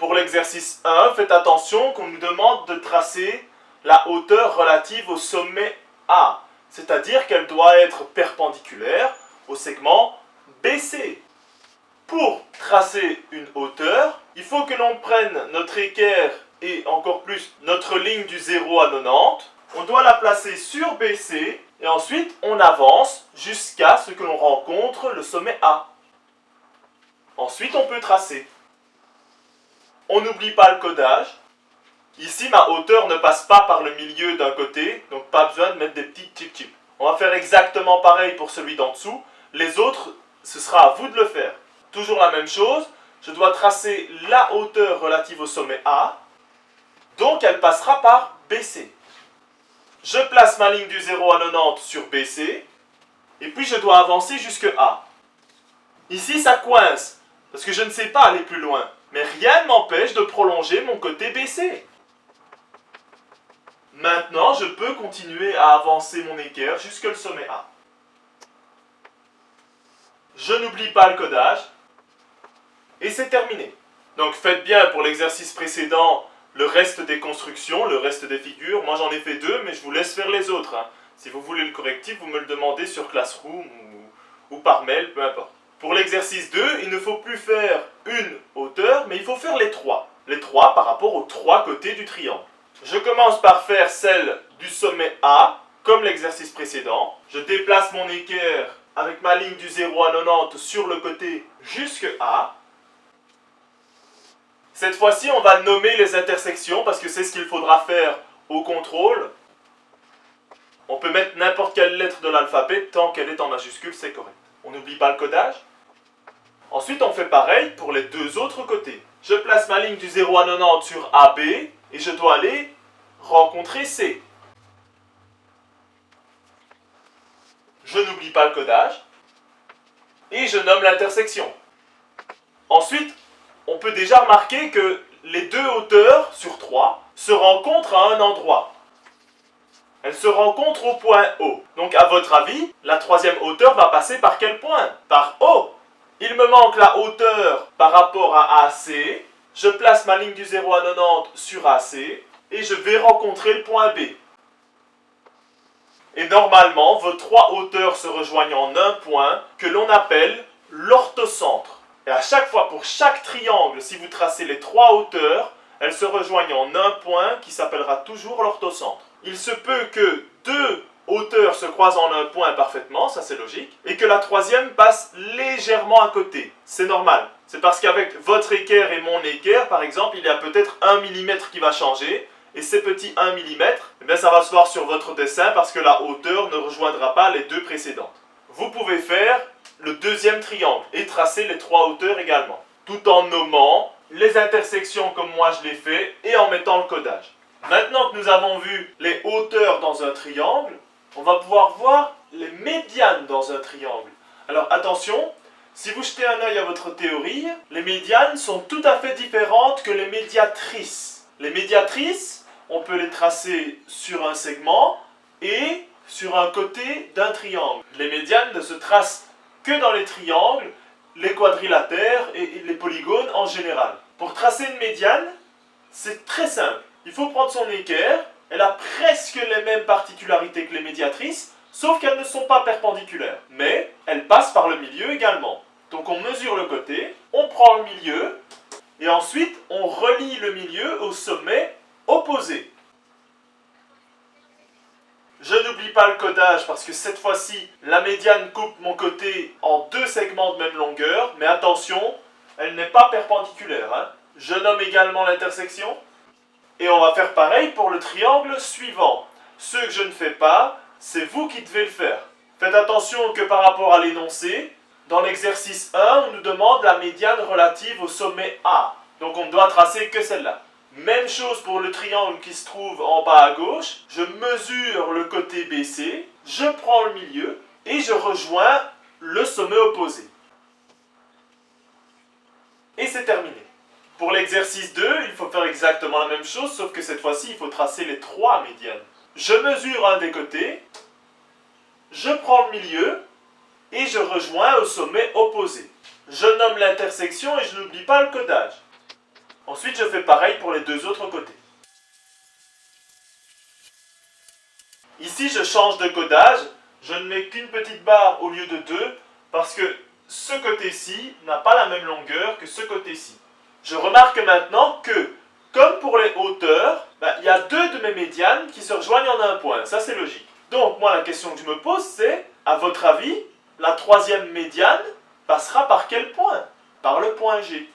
Pour l'exercice 1, faites attention qu'on nous demande de tracer la hauteur relative au sommet A, c'est-à-dire qu'elle doit être perpendiculaire au segment BC. Pour tracer une hauteur, il faut que l'on prenne notre équerre et encore plus notre ligne du 0 à 90. On doit la placer sur BC et ensuite on avance jusqu'à ce que l'on rencontre le sommet A. Ensuite on peut tracer. On n'oublie pas le codage. Ici ma hauteur ne passe pas par le milieu d'un côté, donc pas besoin de mettre des petits chip-chip. On va faire exactement pareil pour celui d'en dessous. Les autres, ce sera à vous de le faire. Toujours la même chose, je dois tracer la hauteur relative au sommet A, donc elle passera par BC. Je place ma ligne du 0 à 90 sur BC, et puis je dois avancer jusque A. Ici ça coince, parce que je ne sais pas aller plus loin, mais rien ne m'empêche de prolonger mon côté BC. Maintenant, je peux continuer à avancer mon équerre jusque le sommet A. Je n'oublie pas le codage. Et c'est terminé. Donc faites bien pour l'exercice précédent le reste des constructions, le reste des figures. Moi j'en ai fait 2, mais je vous laisse faire les autres. Si vous voulez le correctif, vous me le demandez sur Classroom ou par mail, peu importe. Pour l'exercice 2, il ne faut plus faire une hauteur, mais il faut faire les 3. Les 3 par rapport aux 3 côtés du triangle. Je commence par faire celle du sommet A, comme l'exercice précédent. Je déplace mon équerre avec ma ligne du 0 à 90 sur le côté jusque A. Cette fois-ci, on va nommer les intersections parce que c'est ce qu'il faudra faire au contrôle. On peut mettre n'importe quelle lettre de l'alphabet tant qu'elle est en majuscule, c'est correct. On n'oublie pas le codage. Ensuite, on fait pareil pour les 2 autres côtés. Je place ma ligne du 0 à 90 sur AB et je dois aller rencontrer C. Je n'oublie pas le codage et je nomme l'intersection. Ensuite, on peut déjà remarquer que les 2 hauteurs sur 3 se rencontrent à un endroit. Elles se rencontrent au point O. Donc à votre avis, la 3e hauteur va passer par quel point? Par O. Il me manque la hauteur par rapport à AC. Je place ma ligne du 0 à 90 sur AC et je vais rencontrer le point B. Et normalement, vos 3 hauteurs se rejoignent en un point que l'on appelle l'orthocentre. Et à chaque fois, pour chaque triangle, si vous tracez les 3 hauteurs, elles se rejoignent en un point qui s'appellera toujours l'orthocentre. Il se peut que 2 hauteurs se croisent en un point parfaitement, ça c'est logique, et que la 3e passe légèrement à côté. C'est normal. C'est parce qu'avec votre équerre et mon équerre, par exemple, il y a peut-être 1 mm qui va changer, et ces petits 1 mm, eh bien, ça va se voir sur votre dessin parce que la hauteur ne rejoindra pas les 2 précédentes. Vous pouvez faire le 2e triangle et tracer les 3 hauteurs également, tout en nommant les intersections comme moi je l'ai fait et en mettant le codage. Maintenant que nous avons vu les hauteurs dans un triangle, on va pouvoir voir les médianes dans un triangle. Alors attention, si vous jetez un œil à votre théorie, les médianes sont tout à fait différentes que les médiatrices. Les médiatrices, on peut les tracer sur un segment et sur un côté d'un triangle. Les médianes ne se tracent que dans les triangles, les quadrilatères et les polygones en général. Pour tracer une médiane, c'est très simple. Il faut prendre son équerre, elle a presque les mêmes particularités que les médiatrices, sauf qu'elles ne sont pas perpendiculaires. Mais elles passent par le milieu également. Donc on mesure le côté, on prend le milieu, et ensuite on relie le milieu au sommet opposé. Je n'oublie pas le codage parce que cette fois-ci, la médiane coupe mon côté en 2 segments de même longueur, mais attention, elle n'est pas perpendiculaire. Je nomme également l'intersection. Et on va faire pareil pour le triangle suivant. Ce que je ne fais pas, c'est vous qui devez le faire. Faites attention que par rapport à l'énoncé, dans l'exercice 1, on nous demande la médiane relative au sommet A. Donc on ne doit tracer que celle-là. Même chose pour le triangle qui se trouve en bas à gauche. Je mesure le côté BC, je prends le milieu et je rejoins le sommet opposé. Et c'est terminé. Pour l'exercice 2, il faut faire exactement la même chose, sauf que cette fois-ci, il faut tracer les 3 médianes. Je mesure un des côtés, je prends le milieu et je rejoins au sommet opposé. Je nomme l'intersection et je n'oublie pas le codage. Ensuite, je fais pareil pour les deux autres côtés. Ici, je change de codage. Je ne mets qu'une petite barre au lieu de deux parce que ce côté-ci n'a pas la même longueur que ce côté-ci. Je remarque maintenant que, comme pour les hauteurs, il y a deux de mes médianes qui se rejoignent en un point. Ça, c'est logique. Donc, moi, la question que je me pose, c'est, à votre avis, la troisième médiane passera par quel point? Par le point G.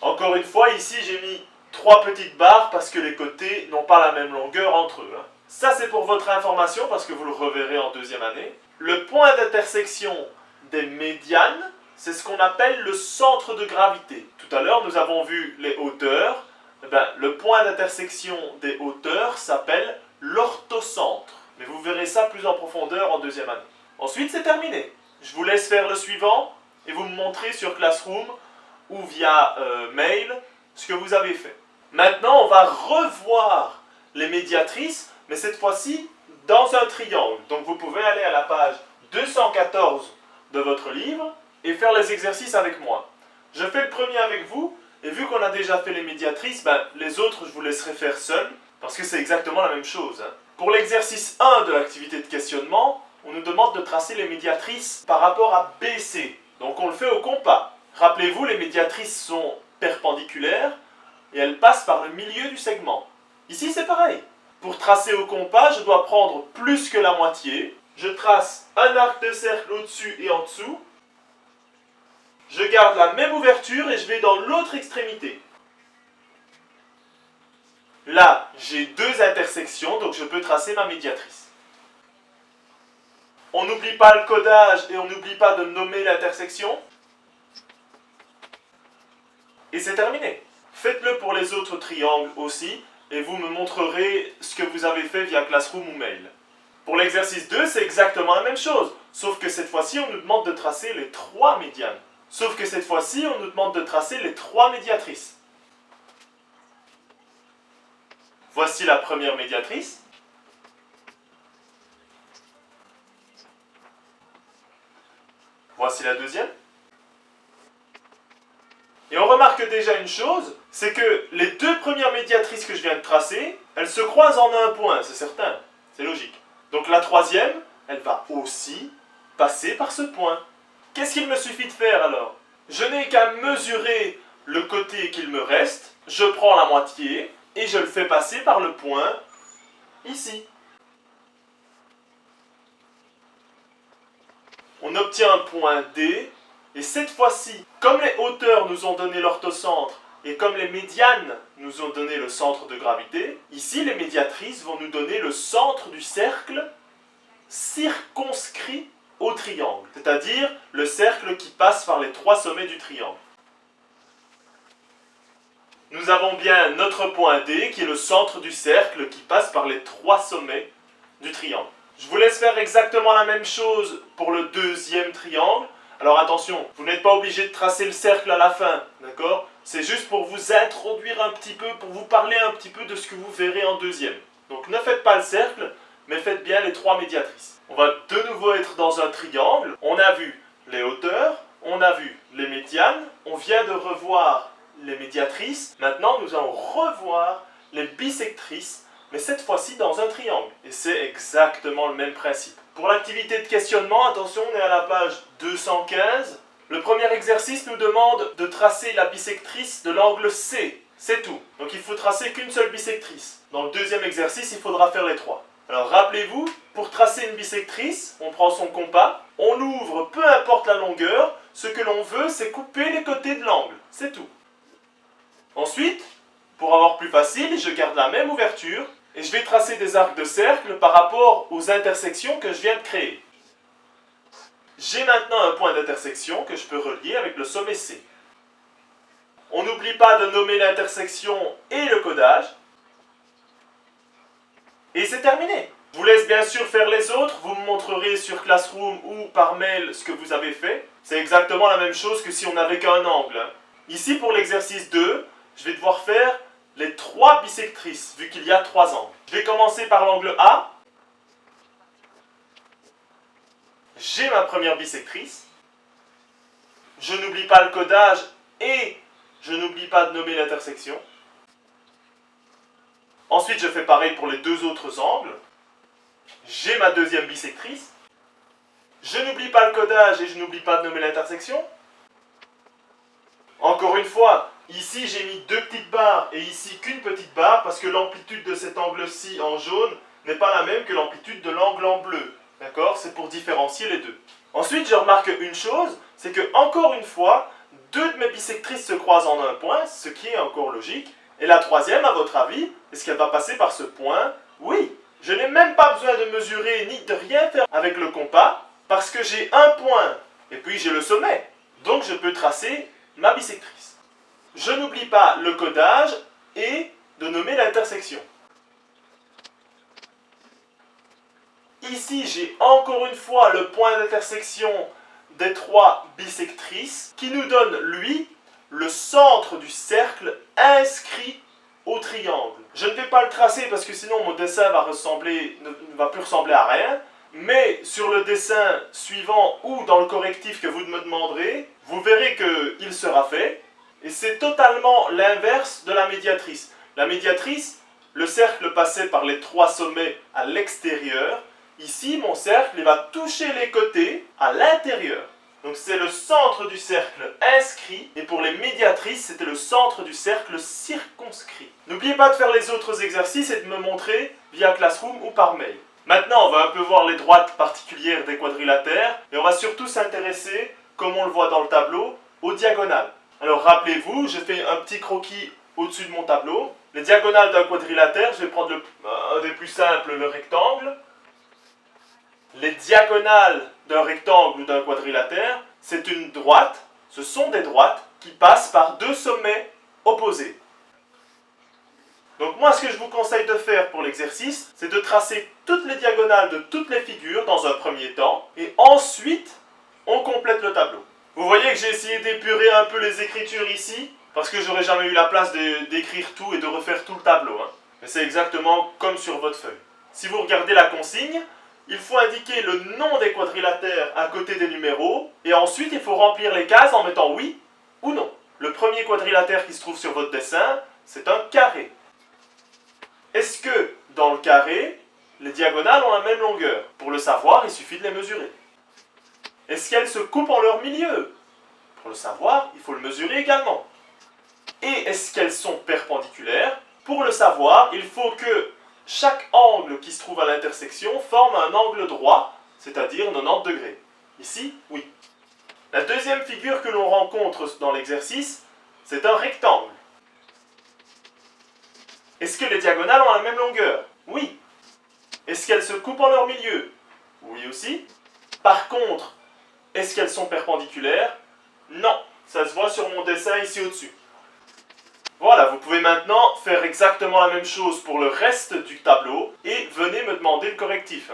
Encore une fois, ici, j'ai mis trois petites barres parce que les côtés n'ont pas la même longueur entre eux. Ça, c'est pour votre information parce que vous le reverrez en deuxième année. Le point d'intersection des médianes, c'est ce qu'on appelle le centre de gravité. Tout à l'heure, nous avons vu les hauteurs. Le point d'intersection des hauteurs s'appelle l'orthocentre. Mais vous verrez ça plus en profondeur en deuxième année. Ensuite, c'est terminé. Je vous laisse faire le suivant et vous me montrez sur Classroom ou via mail ce que vous avez fait. Maintenant, on va revoir les médiatrices, mais cette fois-ci dans un triangle. Donc vous pouvez aller à la page 214 de votre livre et faire les exercices avec moi. Je fais le premier avec vous, et vu qu'on a déjà fait les médiatrices, les autres je vous laisserai faire seuls, parce que c'est exactement la même chose. Pour l'exercice 1 de l'activité de questionnement, on nous demande de tracer les médiatrices par rapport à BC. Donc on le fait au compas. Rappelez-vous, les médiatrices sont perpendiculaires, et elles passent par le milieu du segment. Ici c'est pareil. Pour tracer au compas, je dois prendre plus que la moitié. Je trace un arc de cercle au-dessus et en dessous. Je garde la même ouverture et je vais dans l'autre extrémité. Là, j'ai deux intersections, donc je peux tracer ma médiatrice. On n'oublie pas le codage et on n'oublie pas de nommer l'intersection. Et c'est terminé. Faites-le pour les autres triangles aussi, et vous me montrerez ce que vous avez fait via Classroom ou mail. Pour l'exercice 2, c'est exactement la même chose, sauf que cette fois-ci, on nous demande de tracer les trois médianes. Sauf que cette fois-ci, on nous demande de tracer les trois médiatrices. Voici la première médiatrice. Voici la deuxième. Et on remarque déjà une chose, c'est que les deux premières médiatrices que je viens de tracer, elles se croisent en un point, c'est certain, c'est logique. Donc la troisième, elle va aussi passer par ce point. Qu'est-ce qu'il me suffit de faire alors? Je n'ai qu'à mesurer le côté qu'il me reste, je prends la moitié et je le fais passer par le point ici. On obtient un point D, et cette fois-ci, comme les hauteurs nous ont donné l'orthocentre et comme les médianes nous ont donné le centre de gravité, ici les médiatrices vont nous donner le centre du cercle circonscrit au triangle, c'est-à-dire le cercle qui passe par les trois sommets du triangle. Nous avons bien notre point D qui est le centre du cercle qui passe par les trois sommets du triangle. Je vous laisse faire exactement la même chose pour le deuxième triangle. Alors attention, vous n'êtes pas obligé de tracer le cercle à la fin, d'accord? C'est juste pour vous introduire un petit peu, pour vous parler un petit peu de ce que vous verrez en deuxième. Donc ne faites pas le cercle, mais faites bien les trois médiatrices. On va de nouveau être dans un triangle. On a vu les hauteurs, on a vu les médianes, on vient de revoir les médiatrices. Maintenant, nous allons revoir les bisectrices, mais cette fois-ci dans un triangle. Et c'est exactement le même principe. Pour l'activité de questionnement, attention, on est à la page 215. Le premier exercice nous demande de tracer la bisectrice de l'angle C. C'est tout. Donc il faut tracer qu'une seule bisectrice. Dans le deuxième exercice, il faudra faire les trois. Alors rappelez-vous, pour tracer une bisectrice, on prend son compas, on l'ouvre, peu importe la longueur, ce que l'on veut, c'est couper les côtés de l'angle. C'est tout. Ensuite, pour avoir plus facile, je garde la même ouverture et je vais tracer des arcs de cercle par rapport aux intersections que je viens de créer. J'ai maintenant un point d'intersection que je peux relier avec le sommet C. On n'oublie pas de nommer l'intersection et le codage. Et c'est terminé. Je vous laisse bien sûr faire les autres, vous me montrerez sur Classroom ou par mail ce que vous avez fait. C'est exactement la même chose que si on n'avait qu'un angle. Ici pour l'exercice 2, je vais devoir faire les trois bisectrices, vu qu'il y a trois angles. Je vais commencer par l'angle A. J'ai ma première bisectrice. je n'oublie pas le codage et je n'oublie pas de nommer l'intersection. Ensuite, je fais pareil pour les deux autres angles. J'ai ma deuxième bisectrice. Je n'oublie pas le codage et je n'oublie pas de nommer l'intersection. Encore une fois, ici j'ai mis deux petites barres et ici qu'une petite barre parce que l'amplitude de cet angle-ci en jaune n'est pas la même que l'amplitude de l'angle en bleu. D'accord? C'est pour différencier les deux. Ensuite, je remarque une chose, c'est que, encore une fois, deux de mes bisectrices se croisent en un point, ce qui est encore logique. Et la troisième, à votre avis, est-ce qu'elle va passer par ce point? Oui, je n'ai même pas besoin de mesurer ni de rien faire avec le compas, parce que j'ai un point, et puis j'ai le sommet. Donc je peux tracer ma bisectrice. Je n'oublie pas le codage et de nommer l'intersection. Ici, j'ai encore une fois le point d'intersection des trois bisectrices qui nous donne, lui, le centre du cercle inscrit au triangle. Je ne vais pas le tracer parce que sinon mon dessin ne va plus ressembler à rien. Mais sur le dessin suivant ou dans le correctif que vous me demanderez, vous verrez qu'il sera fait. Et c'est totalement l'inverse de la médiatrice. La médiatrice, le cercle passait par les trois sommets à l'extérieur. Ici, mon cercle, il va toucher les côtés à l'intérieur. Donc c'est le centre du cercle inscrit, et pour les médiatrices, c'était le centre du cercle circonscrit. N'oubliez pas de faire les autres exercices et de me montrer via Classroom ou par mail. Maintenant, on va un peu voir les droites particulières des quadrilatères, et on va surtout s'intéresser, comme on le voit dans le tableau, aux diagonales. Alors rappelez-vous, j'ai fait un petit croquis au-dessus de mon tableau. Les diagonales d'un quadrilatère, je vais prendre un des plus simples, le rectangle. Les diagonales d'un rectangle ou d'un quadrilatère, c'est une droite, ce sont des droites qui passent par deux sommets opposés. Donc moi, ce que je vous conseille de faire pour l'exercice, c'est de tracer toutes les diagonales de toutes les figures dans un premier temps, et ensuite, on complète le tableau. Vous voyez que j'ai essayé d'épurer un peu les écritures ici, parce que j'aurais jamais eu la place d'écrire tout et de refaire tout le tableau. Mais c'est exactement comme sur votre feuille. Si vous regardez la consigne, il faut indiquer le nom des quadrilatères à côté des numéros, et ensuite il faut remplir les cases en mettant oui ou non. Le premier quadrilatère qui se trouve sur votre dessin, c'est un carré. Est-ce que, dans le carré, les diagonales ont la même longueur? Pour le savoir, il suffit de les mesurer. Est-ce qu'elles se coupent en leur milieu? Pour le savoir, il faut le mesurer également. Et est-ce qu'elles sont perpendiculaires? Pour le savoir, il faut que chaque angle qui se trouve à l'intersection forme un angle droit, c'est-à-dire 90 degrés. Ici, oui. La deuxième figure que l'on rencontre dans l'exercice, c'est un rectangle. Est-ce que les diagonales ont la même longueur? Oui. Est-ce qu'elles se coupent en leur milieu? Oui aussi. Par contre, est-ce qu'elles sont perpendiculaires? Non. Ça se voit sur mon dessin ici au-dessus. Voilà, vous pouvez maintenant faire exactement la même chose pour le reste du tableau et venez me demander le correctif.